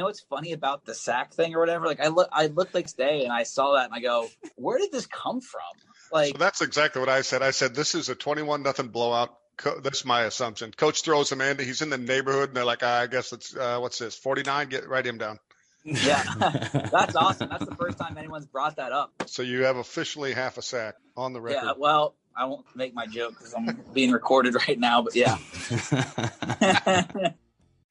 what's funny about the sack thing or whatever? Like I looked like today and I saw that and I go, where did this come from? Like, so that's exactly what I said. I said, this is a 21-0 blowout. That's my assumption. Coach throws him in. He's in the neighborhood, and they're like, I guess it's, what's this, 49? Write him down. Yeah, that's awesome. That's the first time anyone's brought that up. So you have officially half a sack on the record. Yeah, well, I won't make my joke because I'm being recorded right now, but yeah.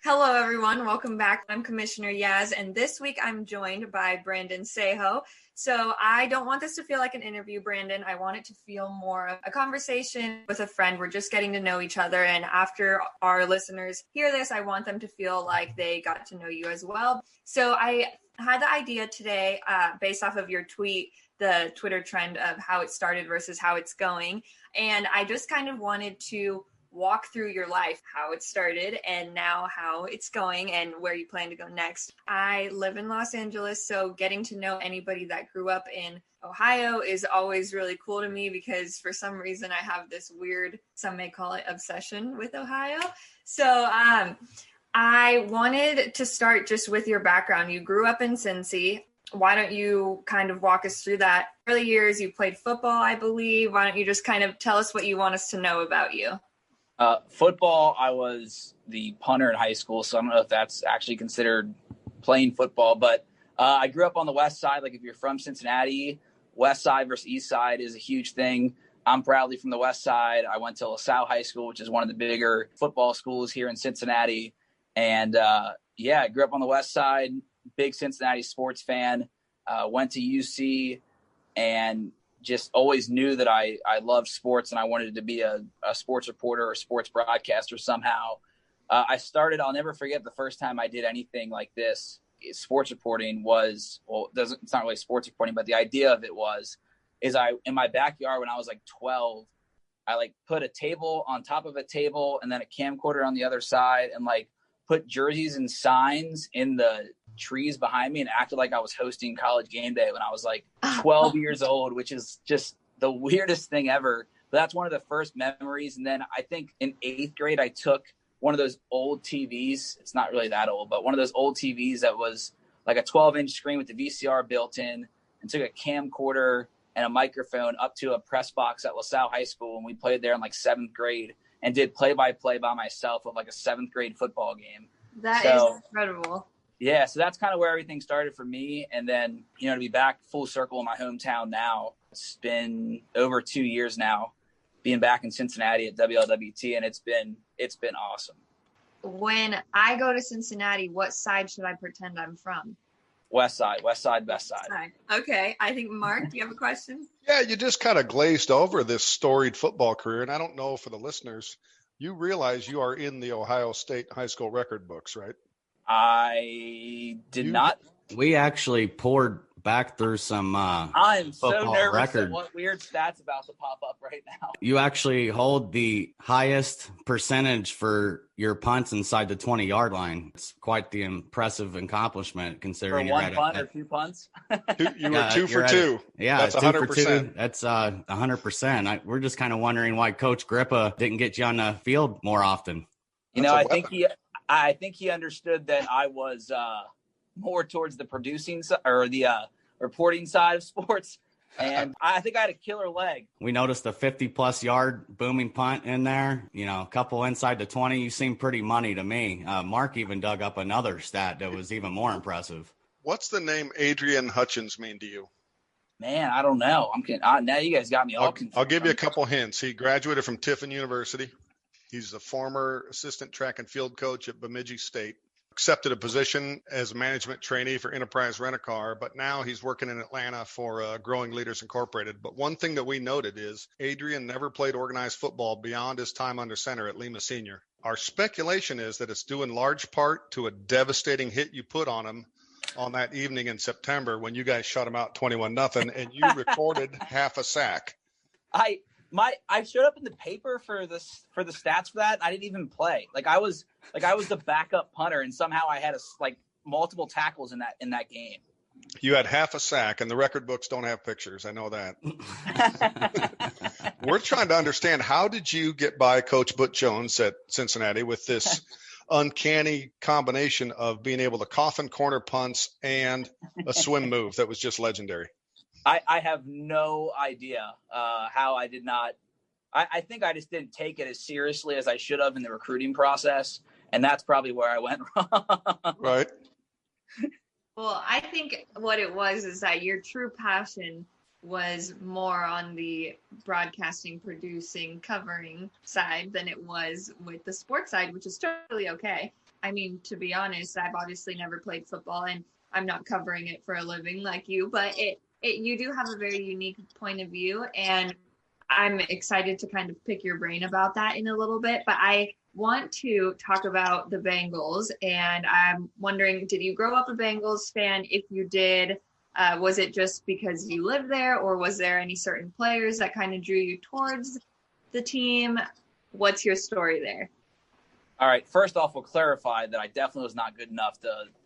Hello, everyone. Welcome back. I'm Commissioner Yaz, and this week I'm joined by Brandon Saho. So I don't want this to feel like an interview, Brandon. I want it to feel more of a conversation with a friend. We're just getting to know each other, and after our listeners hear this, I want them to feel like they got to know you as well. So I had the idea today, based off of your tweet, the Twitter trend of how it started versus how it's going, and I just kind of wanted to walk through your life, how it started and now how it's going and where you plan to go next. I live in Los Angeles, so getting to know anybody that grew up in Ohio is always really cool to me because for some reason I have this weird, some may call it obsession with Ohio. So I wanted to start just with your background. You grew up in Cincy. Why don't you kind of walk us through that? Early years, you played football, I believe. Why don't you just kind of tell us what you want us to know about you? Football, I was the punter in high school, so I don't know if that's actually considered playing football, but I grew up on the west side. Like if you're from Cincinnati, west side versus east side is a huge thing. I'm proudly from the west side. I went to LaSalle High School, which is one of the bigger football schools here in Cincinnati. And I grew up on the west side, big Cincinnati sports fan, went to UC and just always knew that I loved sports and I wanted to be a sports reporter or sports broadcaster somehow. I'll never forget the first time I did anything like this. Sports reporting was, it's not really sports reporting, but the idea of it is in my backyard when I was like 12, I like put a table on top of a table and then a camcorder on the other side and like put jerseys and signs in the trees behind me and acted like I was hosting College Game Day when I was like 12 years old, which is just the weirdest thing ever. But that's one of the first memories. And then I think in 8th grade, I took one of those old TVs. It's not really that old, but one of those old TVs that was like a 12-inch screen with the VCR built in and took a camcorder and a microphone up to a press box at LaSalle High School. And we played there in like 7th grade and did play-by-play by myself of like a 7th grade football game. That is incredible. Yeah, so that's kind of where everything started for me. And then, to be back full circle in my hometown now, it's been over 2 years now being back in Cincinnati at WLWT, and it's been awesome. When I go to Cincinnati, what side should I pretend I'm from? West side, best side. Okay. I think, Mark, do you have a question? Yeah, you just kind of glazed over this storied football career, and I don't know for the listeners, you realize you are in the Ohio State high school record books, right? I did not. We actually poured back through some I'm so nervous record. at what weird stats about to pop up right now. You actually hold the highest percentage for your punts inside the 20-yard line. It's quite the impressive accomplishment considering for one punt or 2 punts. You were 2 for 2. Yeah, that's 2 for 100%. 2. That's 100%. We're just kind of wondering why Coach Grippa didn't get you on the field more often. I think he understood that I was more towards the producing side or the reporting side of sports. And I think I had a killer leg. We noticed a 50-plus yard booming punt in there, a couple inside the 20. You seem pretty money to me. Mark even dug up another stat that was even more impressive. What's the name Adrian Hutchins mean to you? Man, I don't know. Now you guys got me all confused. I'll give you a couple hints. He graduated from Tiffin University. He's a former assistant track and field coach at Bemidji State. Accepted a position as a management trainee for Enterprise Rent-A-Car, but now he's working in Atlanta for Growing Leaders Incorporated. But one thing that we noted is Adrian never played organized football beyond his time under center at Lima Senior. Our speculation is that it's due in large part to a devastating hit you put on him on that evening in September when you guys shut him out 21-0 and you recorded half a sack. I showed up in the paper for the stats for that. I didn't even play. I was the backup punter, and somehow I had multiple tackles in that game. You had half a sack, and the record books don't have pictures. I know that. We're trying to understand, how did you get by Coach Butch Jones at Cincinnati with this uncanny combination of being able to coffin corner punts and a swim move that was just legendary. I have no idea how I did not. I think I just didn't take it as seriously as I should have in the recruiting process. And that's probably where I went wrong. Right. Well, I think what it was is that your true passion was more on the broadcasting, producing, covering side than it was with the sports side, which is totally okay. I mean, to be honest, I've obviously never played football and I'm not covering it for a living like you, but you do have a very unique point of view, and I'm excited to kind of pick your brain about that in a little bit. But I want to talk about the Bengals, and I'm wondering, did you grow up a Bengals fan? If you did, was it just because you lived there, or was there any certain players that kind of drew you towards the team? What's your story there? All right. First off, we'll clarify that I definitely was not good enough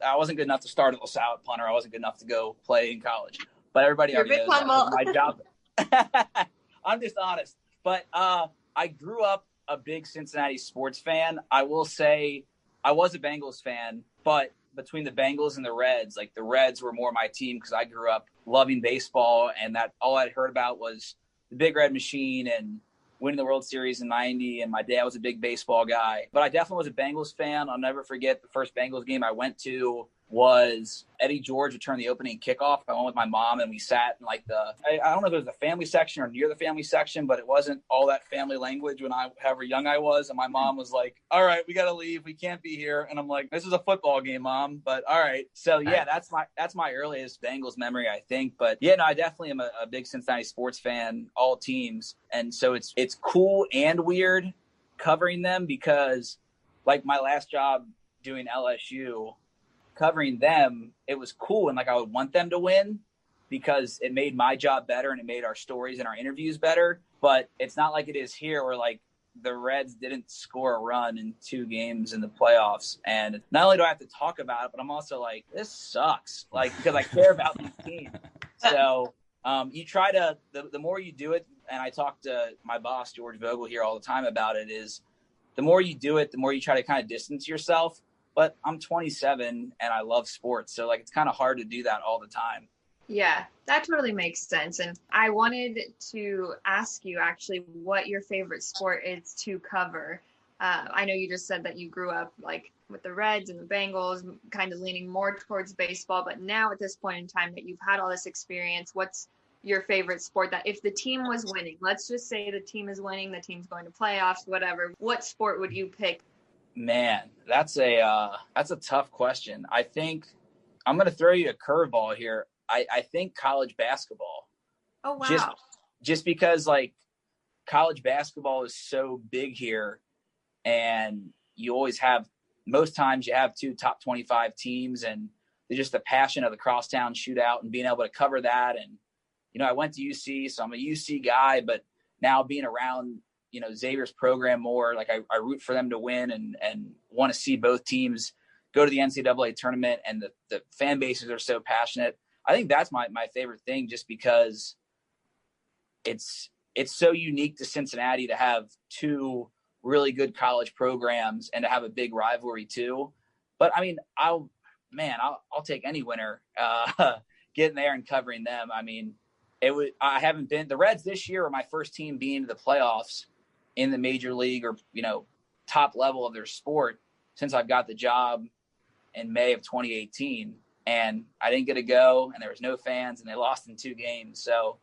I wasn't good enough to start at LaSalle at punter. I wasn't good enough to go play in college. But everybody already knows that was my job. I'm just honest. But I grew up a big Cincinnati sports fan. I will say I was a Bengals fan, but between the Bengals and the Reds, like the Reds were more my team because I grew up loving baseball, and that all I'd heard about was the Big Red Machine and winning the World Series in '90, and my dad was a big baseball guy. But I definitely was a Bengals fan. I'll never forget the first Bengals game I went to was Eddie George returned the opening kickoff. I went with my mom, and we sat in like I don't know if it was the family section or near the family section, but it wasn't all that family language when however young I was. And my mom was like, all right, we got to leave. We can't be here. And I'm like, this is a football game, Mom. But all right. So yeah, that's my earliest Bengals memory, I think. But yeah, no, I definitely am a big Cincinnati sports fan, all teams. And so it's cool and weird covering them because like my last job doing LSU, covering them, it was cool. And like, I would want them to win because it made my job better and it made our stories and our interviews better. But it's not like it is here where like the Reds didn't score a run in 2 games in the playoffs. And not only do I have to talk about it, but I'm also like, this sucks. Like, because I care about these teams. So you try to, the more you do it, and I talk to my boss, George Vogel, here all the time about it, is the more you do it, the more you try to kind of distance yourself. But I'm 27 and I love sports. So like, it's kind of hard to do that all the time. Yeah, that totally makes sense. And I wanted to ask you actually what your favorite sport is to cover. I know you just said that you grew up like with the Reds and the Bengals, kind of leaning more towards baseball. But now at this point in time that you've had all this experience, what's your favorite sport that if the team was winning, let's just say the team is winning, the team's going to playoffs, whatever, what sport would you pick? Man, that's a tough question. I think I'm going to throw you a curveball here. I think college basketball. Oh, wow. Just because like college basketball is so big here, and you always have, most times you have 2 top 25 teams, and just the passion of the crosstown shootout and being able to cover that. And, you know, I went to UC, so I'm a UC guy, but now being around, you know, Xavier's program more, like I root for them to win and want to see both teams go to the NCAA tournament, and the fan bases are so passionate. I think that's my favorite thing, just because it's so unique to Cincinnati to have 2 really good college programs and to have a big rivalry too. But I mean, I'll take any winner getting there and covering them. I mean, I haven't been, the Reds this year are my first team being to the playoffs in the major league or, you know, top level of their sport since I've got the job in May of 2018. And I didn't get to go, and there was no fans, and they lost in 2 games. So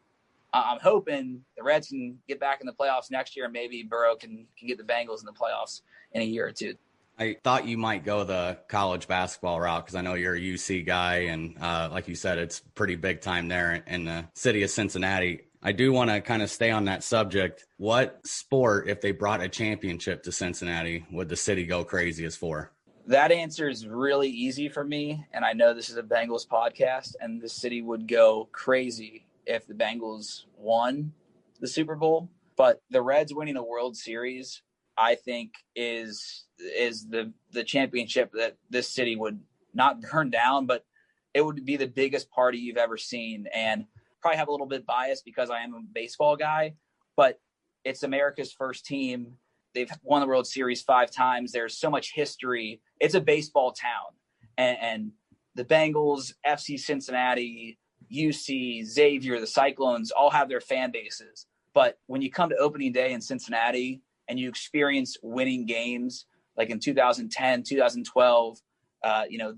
I'm hoping the Reds can get back in the playoffs next year, and maybe Burrow can get the Bengals in the playoffs in a year or 2. I thought you might go the college basketball route because I know you're a UC guy, and like you said, it's pretty big time there in the city of Cincinnati. I do want to kind of stay on that subject. What sport, if they brought a championship to Cincinnati, would the city go craziest for? That answer is really easy for me, and I know this is a Bengals podcast, and the city would go crazy if the Bengals won the Super Bowl. But the Reds winning a World Series, I think, is the championship that this city would not burn down, but it would be the biggest party you've ever seen. And probably have a little bit biased because I am a baseball guy, but it's America's first team. They've won the World Series 5 times. There's so much history. It's a baseball town. And the Bengals, FC Cincinnati, UC, Xavier, the Cyclones all have their fan bases. But when you come to opening day in Cincinnati and you experience winning games like in 2010, 2012,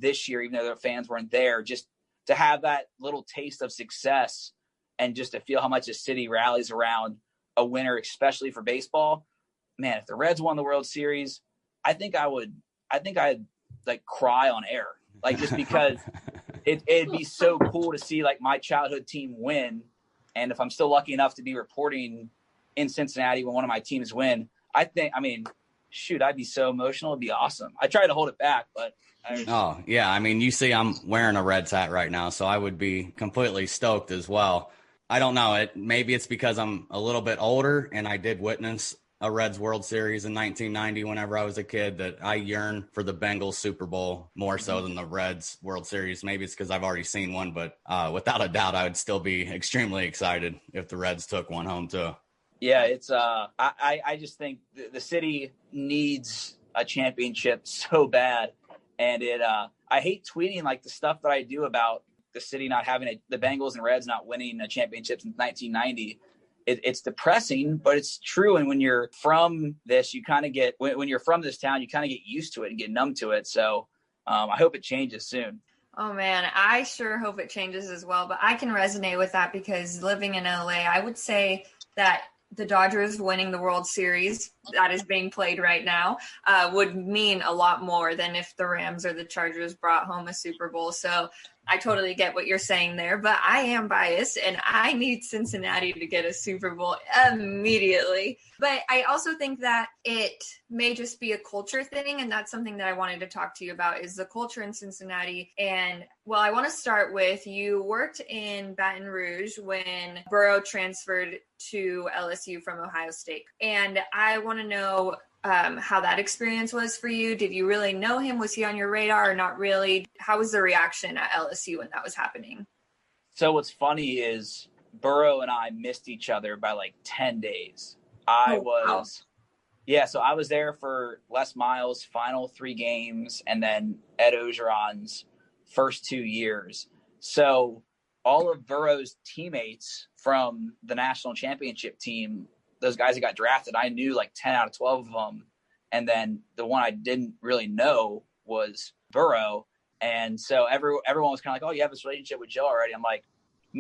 this year, even though their fans weren't there, just to have that little taste of success and just to feel how much the city rallies around a winner, especially for baseball, man, if the Reds won the World Series, I think I'd like cry on air, like just because it'd be so cool to see like my childhood team win. And if I'm still lucky enough to be reporting in Cincinnati when one of my teams win, I'd be so emotional. It'd be awesome. I try to hold it back, but. Oh, yeah. I mean, you see I'm wearing a Reds hat right now, so I would be completely stoked as well. I don't know. Maybe it's because I'm a little bit older and I did witness a Reds World Series in 1990 whenever I was a kid that I yearn for the Bengals Super Bowl more so than the Reds World Series. Maybe it's because I've already seen one, but without a doubt, I would still be extremely excited if the Reds took one home too. Yeah, it's I just think the city needs a championship so bad. And I hate tweeting like the stuff that I do about the city not having the Bengals and Reds not winning a championship since 1990. It's depressing, but it's true. And when you're from this, you kind of get, when you're from this town, you kind of get used to it and get numb to it. So I hope it changes soon. Oh man, I sure hope it changes as well. But I can resonate with that because living in LA, I would say that the Dodgers winning the World Series that is being played right now would mean a lot more than if the Rams or the Chargers brought home a Super Bowl. So I totally get what you're saying there, but I am biased and I need Cincinnati to get a Super Bowl immediately. But I also think that it may just be a culture thing. And that's something that I wanted to talk to you about is the culture in Cincinnati. And well, I want to start with you worked in Baton Rouge when Burrow transferred to LSU from Ohio State. And I want to know how that experience was for you. Did you really know him? Was he on your radar or not really? How was the reaction at LSU when that was happening? So what's funny is Burrow and I missed each other by like 10 days. Wow. So I was there for Les Miles' final 3 games and then Ed Ogeron's first 2 years. So all of Burrow's teammates from the national championship team, those guys that got drafted, I knew like 10 out of 12 of them. And then the one I didn't really know was Burrow. And so everyone was kind of like, oh, you have this relationship with Joe already. I'm like,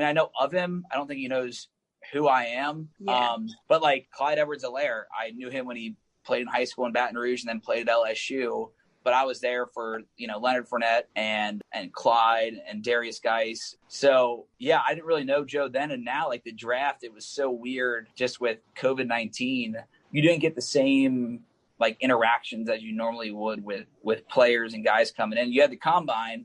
I know of him. I don't think he knows who I am. Yeah. But like Clyde Edwards-Helaire, I knew him when he played in high school in Baton Rouge and then played at LSU. But I was there for, Leonard Fournette and Clyde and Darius Geis. So, yeah, I didn't really know Joe then. And now, like, the draft, it was so weird just with COVID-19. You didn't get the same, like, interactions as you normally would with players and guys coming in. You had the combine,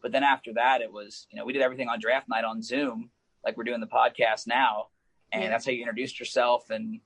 but then after that, it was, we did everything on draft night on Zoom, like we're doing the podcast now. And that's how you introduced yourself. And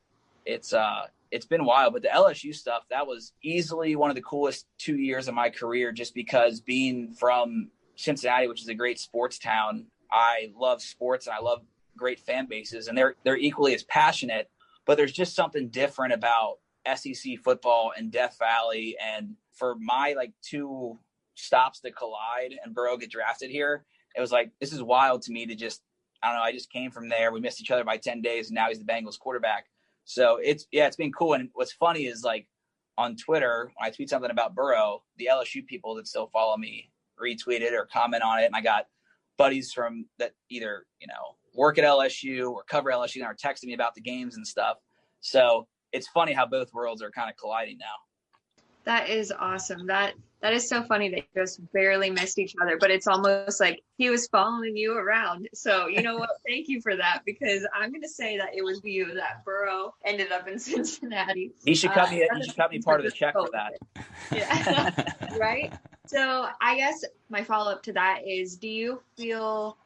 it's been wild, but the LSU stuff, that was easily one of the coolest 2 years of my career, just because being from Cincinnati, which is a great sports town, I love sports and I love great fan bases, and they're equally as passionate, but there's just something different about SEC football and Death Valley. And for my 2 stops to collide and Burrow get drafted here, it was like, this is wild to me to just, I don't know. I just came from there. We missed each other by 10 days and now he's the Bengals quarterback. So it's been cool. And what's funny is like on Twitter, when I tweet something about Burrow, the LSU people that still follow me retweet it or comment on it. And I got buddies from that either, work at LSU or cover LSU and are texting me about the games and stuff. So it's funny how both worlds are kind of colliding now. That is awesome. That is so funny that you just barely missed each other, but it's almost like he was following you around. So you know what? Thank you for that, because I'm going to say that it was you that Burrow ended up in Cincinnati. He should cut me part of the check for that. Yeah, right? So I guess my follow-up to that is, do you feel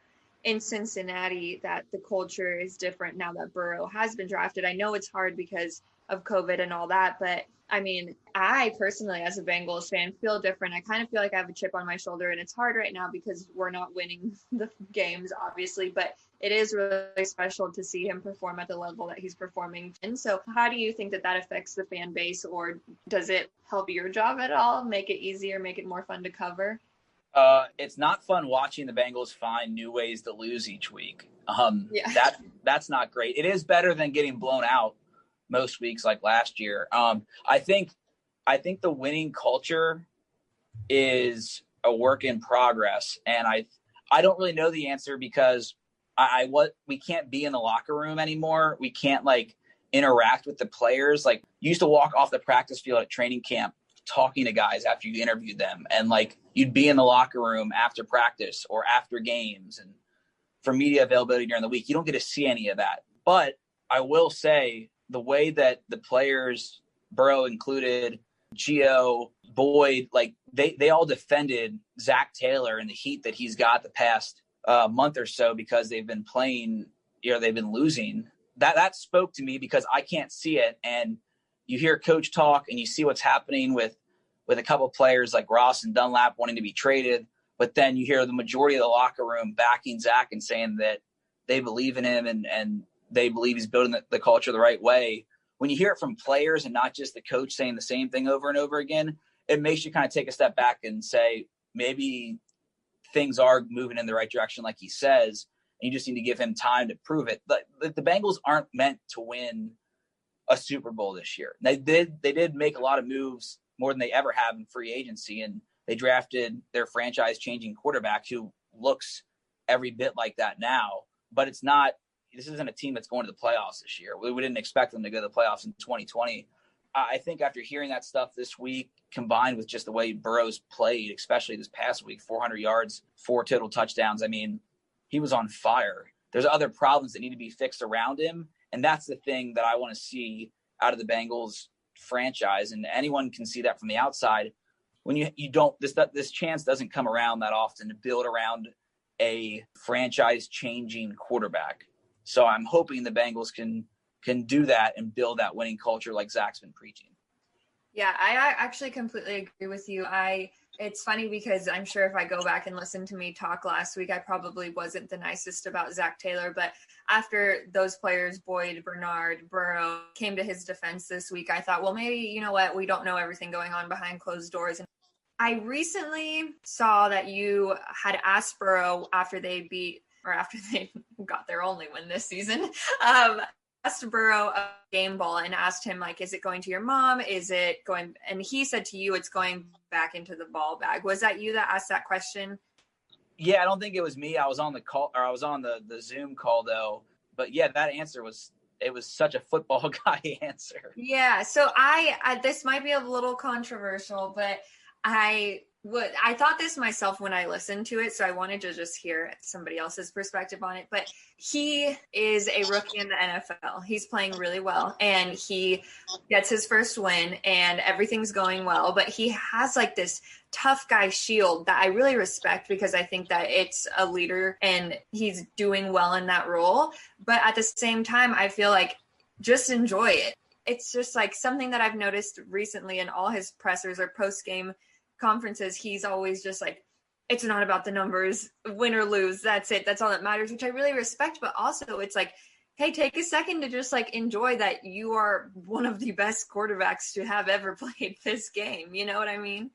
in Cincinnati that the culture is different now that Burrow has been drafted? I know it's hard because of COVID and all that. But I mean, I personally, as a Bengals fan, feel different. I kind of feel like I have a chip on my shoulder, and it's hard right now because we're not winning the games, obviously, but it is really special to see him perform at the level that he's performing. And so how do you think that that affects the fan base, or does it help your job at all, make it easier, make it more fun to cover? It's not fun watching the Bengals find new ways to lose each week. That's not great. It is better than getting blown out most weeks like last year. I think the winning culture is a work in progress, and I don't really know the answer because we can't be in the locker room anymore. We can't like interact with the players. Like, you used to walk off the practice field at training camp talking to guys after you interviewed them, and like you'd be in the locker room after practice or after games, and for media availability during the week. You don't get to see any of that. But I will say, the way that the players, Burrow included, Gio, Boyd, like they all defended Zach Taylor in the heat that he's got the past month or so because they've been playing, they've been losing. That spoke to me because I can't see it. And you hear coach talk and you see what's happening with a couple of players like Ross and Dunlap wanting to be traded. But then you hear the majority of the locker room backing Zach and saying that they believe in him and they believe he's building the culture the right way. When you hear it from players and not just the coach saying the same thing over and over again, it makes you kind of take a step back and say, maybe things are moving in the right direction, like he says, and you just need to give him time to prove it. But the Bengals aren't meant to win a Super Bowl this year. They did make a lot of moves, more than they ever have in free agency, and they drafted their franchise-changing quarterback who looks every bit like that now. But this isn't a team that's going to the playoffs this year. We didn't expect them to go to the playoffs in 2020. I think after hearing that stuff this week, combined with just the way Burrow's played, especially this past week, 400 yards, 4 total touchdowns, I mean, he was on fire. There's other problems that need to be fixed around him, and that's the thing that I want to see out of the Bengals franchise, and anyone can see that from the outside. When you don't, this chance doesn't come around that often to build around a franchise-changing quarterback. So I'm hoping the Bengals can do that and build that winning culture like Zach's been preaching. Yeah, I actually completely agree with you. It's funny because I'm sure if I go back and listen to me talk last week, I probably wasn't the nicest about Zach Taylor. But after those players, Boyd, Bernard, Burrow, came to his defense this week, I thought, well, maybe, you know what, we don't know everything going on behind closed doors. And I recently saw that you had asked Burrow after they got their only win this season, asked Burrow a game ball and asked him, like, is it going to your mom? Is it going? And he said to you, it's going back into the ball bag. Was that you that asked that question? Yeah, I don't think it was me. I was on the call, or I was on the Zoom call though. But yeah, that answer was such a football guy answer. Yeah. So I this might be a little controversial, but I thought this myself when I listened to it, so I wanted to just hear somebody else's perspective on it. But he is a rookie in the NFL. He's playing really well, and he gets his first win, and everything's going well. But he has like this tough guy shield that I really respect because I think that it's a leader, and he's doing well in that role. But at the same time, I feel like just enjoy it. It's just like something that I've noticed recently in all his pressers or post-game conferences. He's always just like, it's not about the numbers, win or lose, that's it, that's all that matters, which I really respect. But also it's like, hey, take a second to just like enjoy that you are one of the best quarterbacks to have ever played this game. You know what I mean?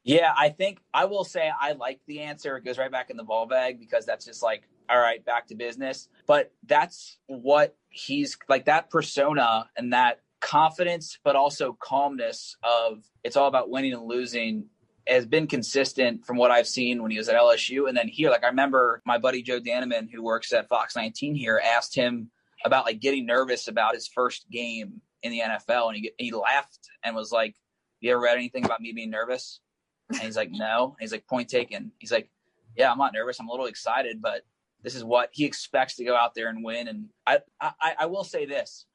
Yeah, I think I will say I like the answer. It goes right back in the ball bag because that's just like, all right, back to business. But that's what he's like, that persona and that confidence, but also calmness of it's all about winning and losing has been consistent from what I've seen when he was at LSU. And then here, like I remember my buddy Joe Daneman, who works at Fox 19 here, asked him about like getting nervous about his first game in the NFL. And he laughed and was like, you ever read anything about me being nervous? And he's like, no. And he's like, point taken. He's like, yeah, I'm not nervous. I'm a little excited, but this is what he expects to go out there and win. And I will say this.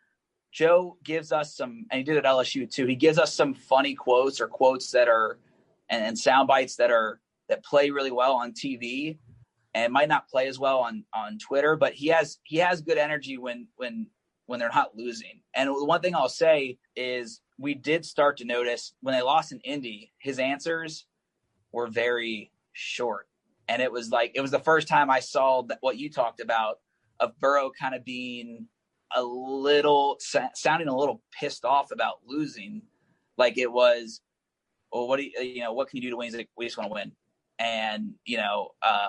Joe gives us some, and he did at LSU too, he gives us some funny quotes or quotes that are, and sound bites that play really well on TV and might not play as well on Twitter, but he has good energy when when they're not losing. And the one thing I'll say is we did start to notice when they lost in Indy, his answers were very short. And it was the first time I saw what you talked about of Burrow kind of being sounding a little pissed off about losing. Like it was, well, what can you do to win? He's like, we just want to win. And,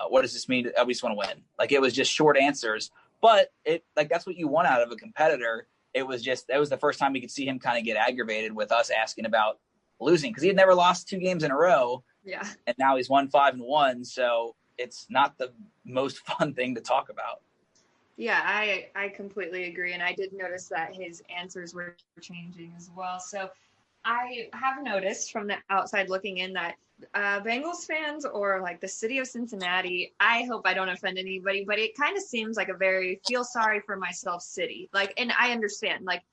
what does this mean? We just want to win. Like it was just short answers, but that's what you want out of a competitor. That was the first time we could see him kind of get aggravated with us asking about losing, because he had never lost 2 games in a row. Yeah. And now he's won 5-1. So it's not the most fun thing to talk about. Yeah, I completely agree. And I did notice that his answers were changing as well. So I have noticed from the outside looking in that Bengals fans, or like the city of Cincinnati, I hope I don't offend anybody, but it kind of seems like a very feel sorry for myself city. Like, and I understand, like,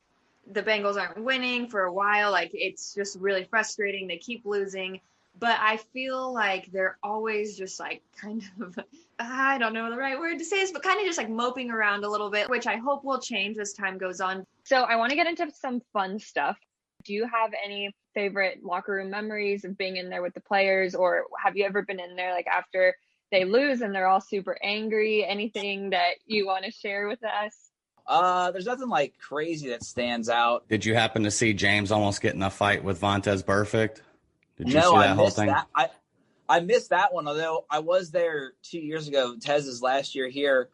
the Bengals aren't winning for a while. Like, it's just really frustrating. They keep losing. But I feel like they're always just like kind of, I don't know the right word to say this, but kind of just like moping around a little bit, which I hope will change as time goes on. So I want to get into some fun stuff. Do you have any favorite locker room memories of being in there with the players, or have you ever been in there like after they lose and they're all super angry? Anything that you want to share with us? There's nothing like crazy that stands out. Did you happen to see James almost get in a fight with Vontez Perfect? Did you see that whole thing? That. I missed that one, although I was there 2 years ago, Tez's last year here,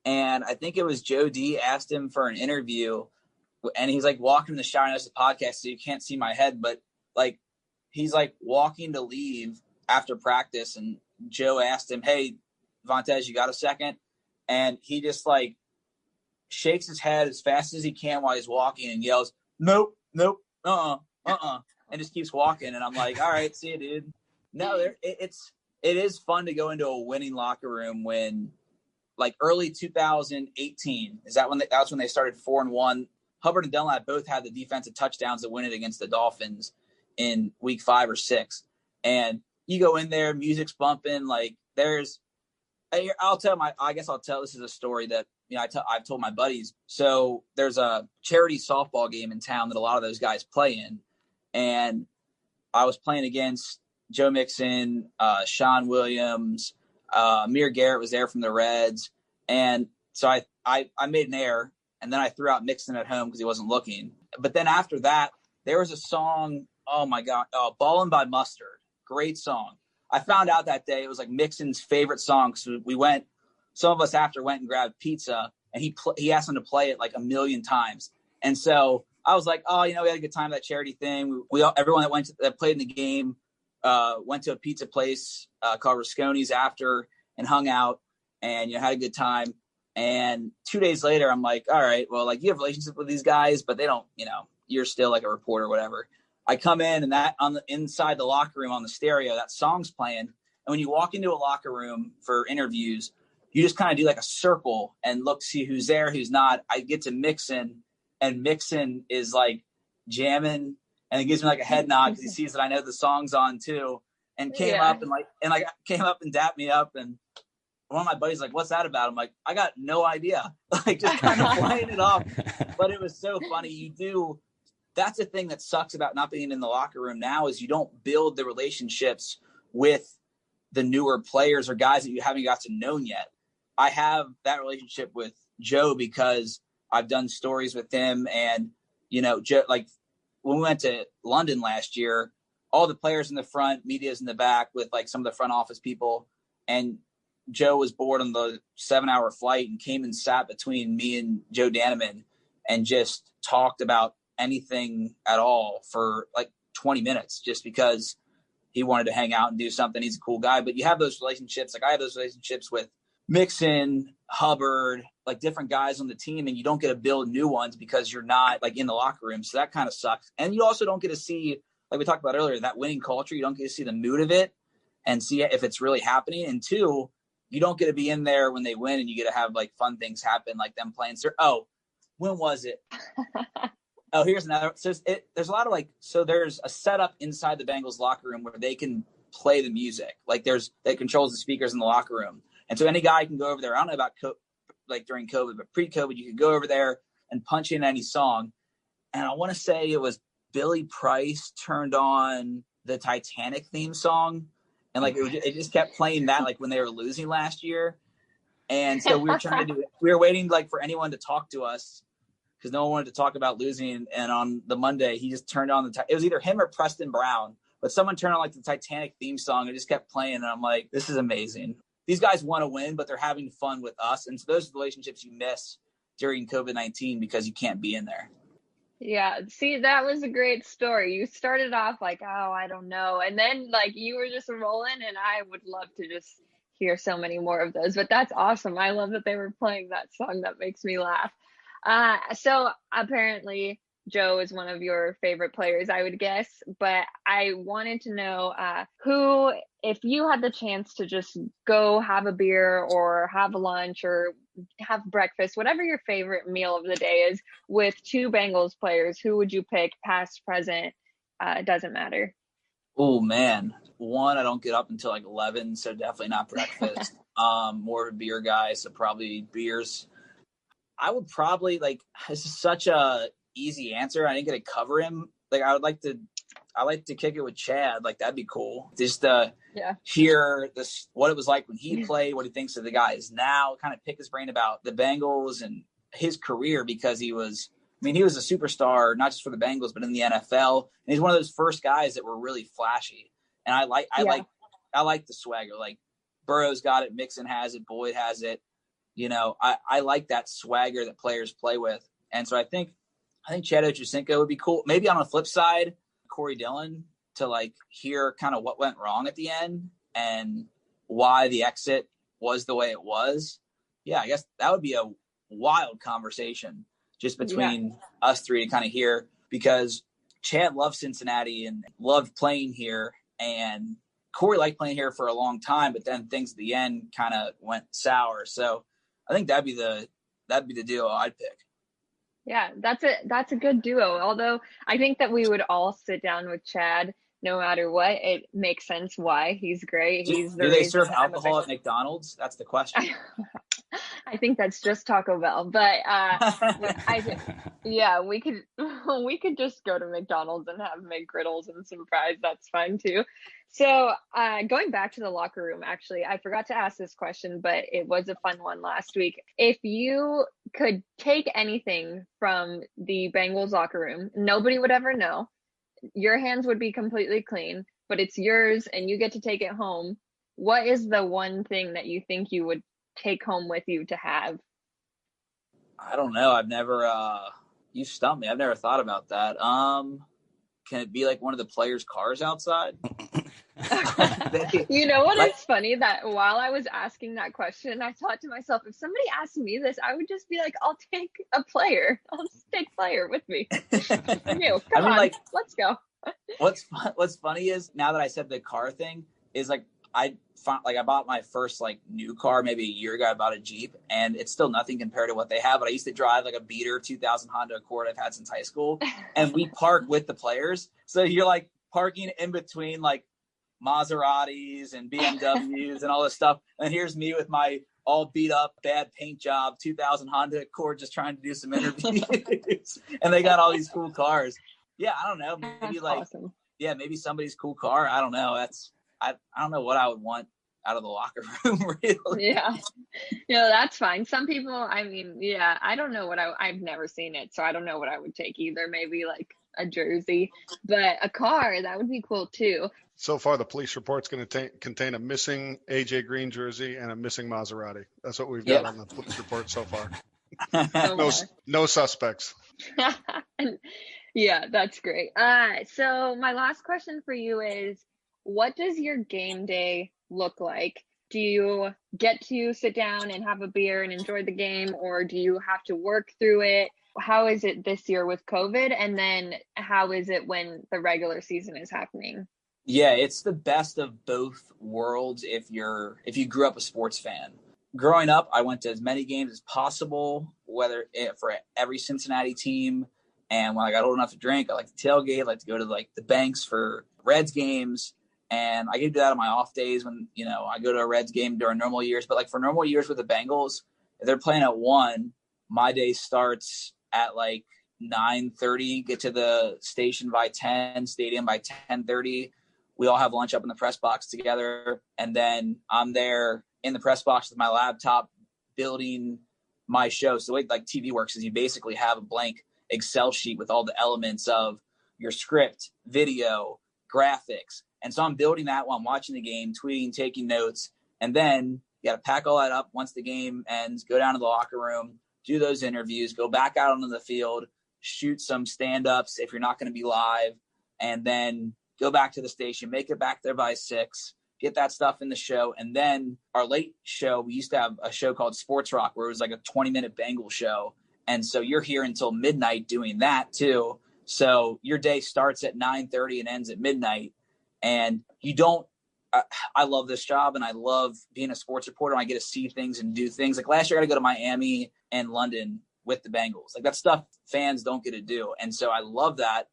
and I think it was Joe D asked him for an interview, and he's like walking in the shower. And it's a podcast, so you can't see my head, but like he's like walking to leave after practice, and Joe asked him, "Hey, Vontez, you got a second?" And he just like shakes his head as fast as he can while he's walking and yells, "Nope, and just keeps walking. And I'm like, all right, see you, dude. No, it is fun to go into a winning locker room when, like, early 2018 that's when they started 4-1. Hubbard and Dunlap both had the defensive touchdowns that win it against the Dolphins in week 5 or 6. And you go in there, music's bumping, like this is a story that I've told my buddies. So there's a charity softball game in town that a lot of those guys play in. And I was playing against Joe Mixon, Sean Williams, Amir Garrett was there from the Reds. And so I made an error, and then I threw out Mixon at home because he wasn't looking. But then after that, there was a song, oh my God, Ballin' by Mustard. Great song. I found out that day it was like Mixon's favorite song. So some of us after went and grabbed pizza, and he asked him to play it like a million times. And so I was like, we had a good time at that charity thing. Everyone that played in the game went to a pizza place called Rasconi's after and hung out and had a good time. And 2 days later, I'm like, all right, well, like you have a relationship with these guys, but they don't, you're still like a reporter or whatever. I come in, and that inside the locker room on the stereo, that song's playing. And when you walk into a locker room for interviews, you just kind of do like a circle and look to see who's there, who's not. I get to Mixon, and Mixon is like jamming, and he gives me like a head nod because he sees that I know the song's on too, and came up and came up and dapped me up. And one of my buddies like, "What's that about?" I'm like, "I got no idea." Like just kind of playing it off, but it was so funny. That's the thing that sucks about not being in the locker room now is you don't build the relationships with the newer players or guys that you haven't got to know yet. I have that relationship with Joe because I've done stories with him, and Joe, like when we went to London last year, all the players in the front, media's in the back with like some of the front office people, and Joe was bored on the 7-hour flight and came and sat between me and Joe Daneman and just talked about anything at all for like 20 minutes just because he wanted to hang out and do something. He's a cool guy. But you have those relationships. Like I have those relationships with Mixon, Hubbard, like different guys on the team, and you don't get to build new ones because you're not like in the locker room. So that kind of sucks. And you also don't get to see, like we talked about earlier, that winning culture. You don't get to see the mood of it and see if it's really happening. And 2, you don't get to be in there when they win, and you get to have like fun things happen, like them playing. When was it? Oh, here's another. So there's a lot of there's a setup inside the Bengals locker room where they can play the music. Like that controls the speakers in the locker room. And so any guy can go over there. I don't know about during COVID, but pre-COVID, you could go over there, and punch in any song. And I want to say it was Billy Price turned on the Titanic theme song. And like, it just kept playing that, like when they were losing last year. And so we were waiting like for anyone to talk to us because no one wanted to talk about losing. And on the Monday, he just turned on it was either him or Preston Brown, but someone turned on like the Titanic theme song and just kept playing. And I'm like, this is amazing. These guys want to win, but they're having fun with us. And so those are the relationships you miss during COVID-19 because you can't be in there. Yeah, see, that was a great story. You started off like, oh, I don't know. And then like you were just rolling, and I would love to just hear so many more of those. But that's awesome. I love that they were playing that song. That makes me laugh. So apparently Joe is one of your favorite players, I would guess, but I wanted to know who, if you had the chance to just go have a beer or have lunch or have breakfast, whatever your favorite meal of the day is, with two Bengals players, who would you pick, past, present? It doesn't matter. Oh, man. One, I don't get up until like 11, so definitely not breakfast. More of a beer guy, so probably beers. I would probably, like, this is such a easy answer. I didn't get to cover him. Like, I like to kick it with Chad. Like, that'd be cool. Just hear this, what it was like when he played, what he thinks of the guys now, kind of pick his brain about the Bengals and his career, because he was a superstar, not just for the Bengals, but in the NFL. And he's one of those first guys that were really flashy. And I like the swagger. Like, Burrow's got it, Mixon has it, Boyd has it. You know, I like that swagger that players play with. And so I think Chad Ochocinco would be cool. Maybe on the flip side, Corey Dillon, to like hear kind of what went wrong at the end and why the exit was the way it was. Yeah, I guess that would be a wild conversation just between us three to kind of hear, because Chad loved Cincinnati and loved playing here, and Corey liked playing here for a long time, but then things at the end kind of went sour. So I think that'd be the duo I'd pick. Yeah, that's a good duo. Although I think that we would all sit down with Chad no matter what. It makes sense why he's great. Do they serve alcohol at McDonald's? That's the question. I think that's just Taco Bell, but we could just go to McDonald's and have McGriddles and some fries. That's fine too. So going back to the locker room, actually, I forgot to ask this question, but it was a fun one last week. If you could take anything from the Bengals locker room, nobody would ever know. Your hands would be completely clean, but it's yours and you get to take it home. What is the one thing that you think you would take home with you to have? I don't know. I've never you stumped me. I've never thought about that. Can it be like one of the players' cars outside? You know what? It's funny that while I was asking that question, I thought to myself, if somebody asked me this, I would just be like, I'll take a player. I'll just take player with me. Come on, like, let's go. What's funny is, now that I said the car thing, is like I bought my first like new car maybe a year ago. I bought a Jeep, and it's still nothing compared to what they have. But I used to drive like a beater 2000 Honda Accord I've had since high school, and we park with the players. So you're like parking in between like Maseratis and BMWs and all this stuff. And here's me with my all beat up, bad paint job 2000 Honda Accord, just trying to do some interviews. And they got all these cool cars. Yeah, I don't know. Maybe like, awesome. Yeah, maybe somebody's cool car. I don't know. I don't know what I would want out of the locker room, really. Yeah. That's fine. Some people, I don't know what I've never seen it, so I don't know what I would take either. Maybe like a jersey, but a car, that would be cool too. So far, the police report's going to contain a missing AJ Green jersey and a missing Maserati. That's what we've got on the police report so far. No suspects. Yeah, that's great. So my last question for you is, what does your game day look like? Do you get to sit down and have a beer and enjoy the game, or do you have to work through it? How is it this year with COVID? And then how is it when the regular season is happening? Yeah, it's the best of both worlds if you grew up a sports fan. Growing up, I went to as many games as possible, for every Cincinnati team. And when I got old enough to drink, I like to tailgate, I like to go to like the Banks for Reds games. And I get to do that on my off days when, I go to a Reds game during normal years. But like for normal years with the Bengals, if they're playing at 1, my day starts at like 9:30, get to the station by 10, stadium by 10:30. We all have lunch up in the press box together. And then I'm there in the press box with my laptop building my show. So the way like TV works is you basically have a blank Excel sheet with all the elements of your script, video, graphics. And so I'm building that while I'm watching the game, tweeting, taking notes. And then you got to pack all that up once the game ends, go down to the locker room, do those interviews, go back out onto the field, shoot some stand-ups if you're not going to be live, and then go back to the station, make it back there by 6, get that stuff in the show. And then our late show, we used to have a show called Sports Rock where it was like a 20-minute Bengals show. And so you're here until midnight doing that too. So your day starts at 9:30 and ends at midnight. And you don't I love this job and I love being a sports reporter. And I get to see things and do things. Like last year I got to go to Miami and London with the Bengals. Like that stuff fans don't get to do. And so I love that.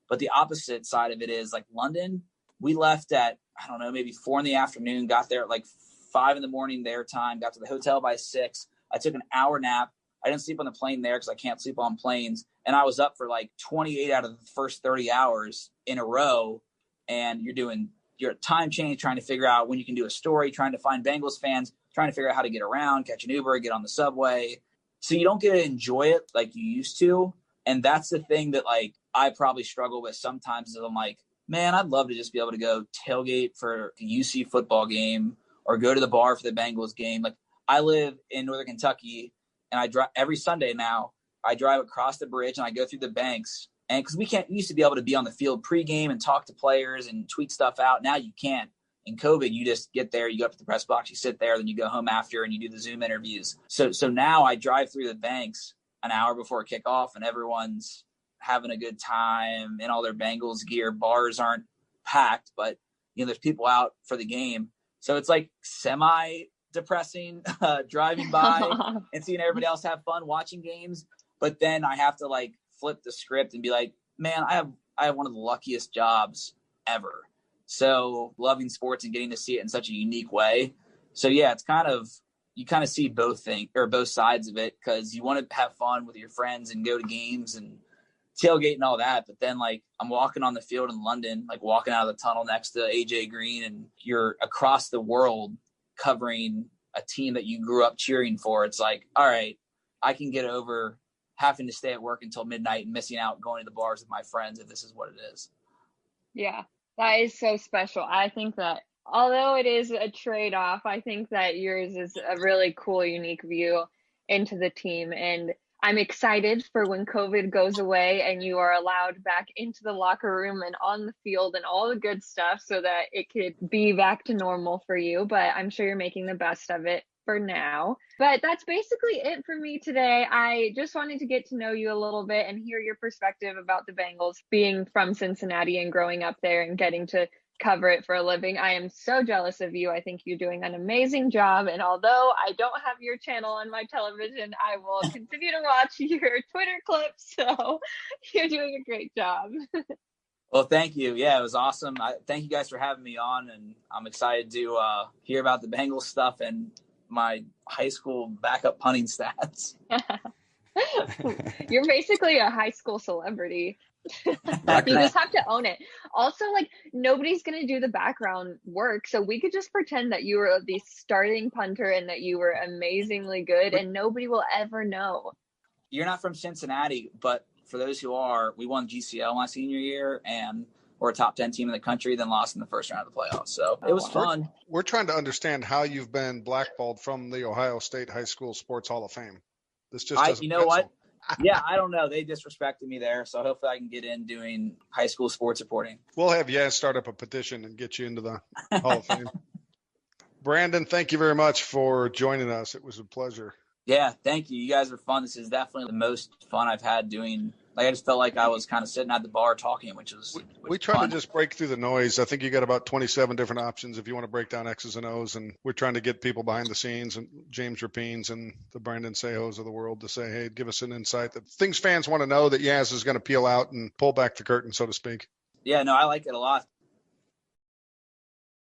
But the opposite side of it is like London, we left at, I don't know, maybe 4 p.m, got there at like 5 a.m. their time, got to the hotel by 6. I took an hour nap. I didn't sleep on the plane there because I can't sleep on planes. And I was up for like 28 out of the first 30 hours in a row. And you're doing your time change, trying to figure out when you can do a story, trying to find Bengals fans, trying to figure out how to get around, catch an Uber, get on the subway. So you don't get to enjoy it like you used to. And that's the thing that like I probably struggle with sometimes is I'm like, man, I'd love to just be able to go tailgate for a UC football game or go to the bar for the Bengals game. Like I live in Northern Kentucky and I drive every Sunday now. I drive across the bridge and I go through the banks. And because we used to be able to be on the field pregame and talk to players and tweet stuff out. Now you can't. In COVID, you just get there, you go up to the press box, you sit there, then you go home after and you do the Zoom interviews. So now I drive through the banks an hour before kickoff and everyone's having a good time in all their Bengals gear. Bars aren't packed, but there's people out for the game. So it's like semi-depressing driving by and seeing everybody else have fun watching games. But then I have to like flip the script and be like, man, I have one of the luckiest jobs ever. So loving sports and getting to see it in such a unique way. So yeah, it's you kind of see both sides of it because you want to have fun with your friends and go to games and tailgate and all that. But then like I'm walking on the field in London, like walking out of the tunnel next to AJ Green, and you're across the world covering a team that you grew up cheering for. It's like, all right, I can get over having to stay at work until midnight and missing out going to the bars with my friends if this is what it is. Yeah, that is so special. I think that although it is a trade-off, I think that yours is a really cool, unique view into the team. And I'm excited for when COVID goes away and you are allowed back into the locker room and on the field and all the good stuff so that it could be back to normal for you. But I'm sure you're making the best of it for now. But that's basically it for me today. I just wanted to get to know you a little bit and hear your perspective about the Bengals, being from Cincinnati and growing up there and getting to cover it for a living. I am so jealous of you. I think you're doing an amazing job. And although I don't have your channel on my television, I will continue to watch your Twitter clips. So you're doing a great job. Well, thank you. Yeah, it was awesome. Thank you guys for having me on. And I'm excited to hear about the Bengals stuff and my high school backup punting stats. You're basically a high school celebrity. You just have to own it. Also, like, nobody's going to do the background work. So we could just pretend that you were the starting punter and that you were amazingly good and nobody will ever know. You're not from Cincinnati, but for those who are, we won GCL my senior year and we're a top 10 team in the country, then lost in the first round of the playoffs. So it was fun. We're trying to understand how you've been blackballed from the Ohio State High School Sports Hall of Fame. This just doesn't you know what? Yeah, I don't know. They disrespected me there. So hopefully I can get in doing high school sports reporting. We'll have Yaz start up a petition and get you into the Hall of Fame. Brandon, thank you very much for joining us. It was a pleasure. Yeah, thank you. You guys are fun. This is definitely the most fun I've had doing. Like, I just felt like I was kind of sitting at the bar talking, which was we try to just break through the noise. I think you got about 27 different options if you want to break down X's and O's, and we're trying to get people behind the scenes and James Rapines and the Brandon Sahos of the world to say, hey, give us an insight that things fans want to know that Yaz is going to peel out and pull back the curtain, so to speak. Yeah, no, I like it a lot.